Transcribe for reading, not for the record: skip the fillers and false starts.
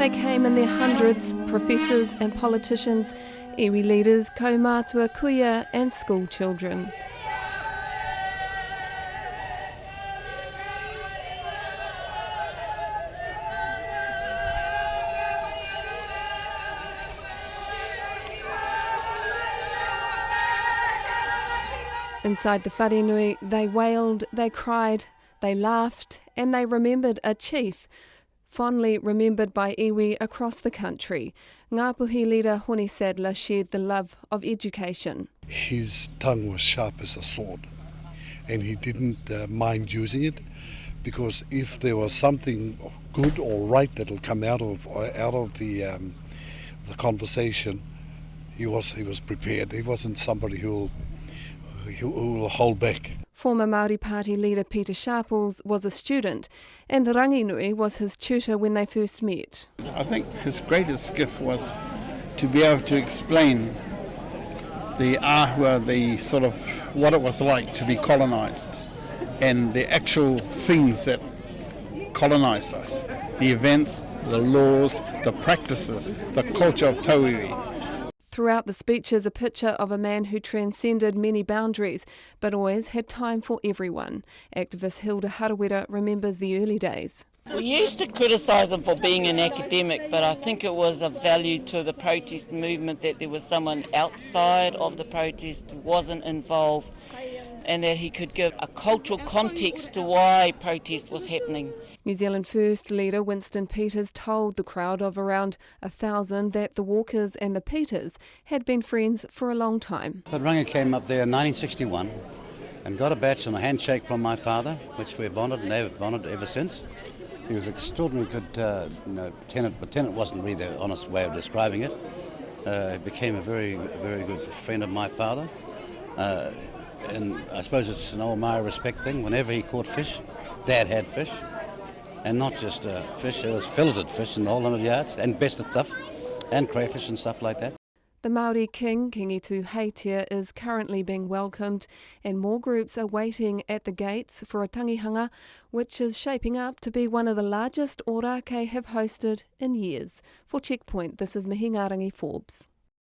They came in their hundreds, professors and politicians, iwi leaders, kaumātua kuia and school children. Inside the wharenui, they wailed, they cried, they laughed, and they remembered a chief, fondly remembered by iwi across the country. Ngāpuhi leader Hone Sadler shared the love of education. His tongue was sharp as a sword, and he didn't mind using it, because if there was something good or right that'll come out of the conversation, he was prepared. He wasn't somebody who will hold back. Former Maori Party leader Peter Sharples was a student, and Ranginui was his tutor when they first met. I think his greatest gift was to be able to explain the ahua, the sort of what it was like to be colonised, and the actual things that colonised us, the events, the laws, the practices, the culture of tauiwi. Throughout the speeches, a picture of a man who transcended many boundaries, but always had time for everyone. Activist Hilda Harawira remembers the early days. We used to criticise him for being an academic, but I think it was a value to the protest movement that there was someone outside of the protest, wasn't involved, and that he could give a cultural context to why protest was happening. New Zealand First leader Winston Peters told the crowd of around 1,000 that the Walkers and the Peters had been friends for a long time. But Rangi came up there in 1961 and got a badge and a handshake from my father, which we've honoured and have honoured ever since. He was an extraordinarily good tenant, but tenant wasn't really the honest way of describing it. He became a very good friend of my father. And I suppose it's an old Maori respect thing. Whenever he caught fish, Dad had fish. And not just fish, it was filleted fish in the whole 100 yards, and best of stuff, and crayfish and stuff like that. The Maori king, Kingitu Heitia, is currently being welcomed, and more groups are waiting at the gates for a tangihanga, which is shaping up to be one of the largest Orakei have hosted in years. For Checkpoint, this is Mihi Forbes.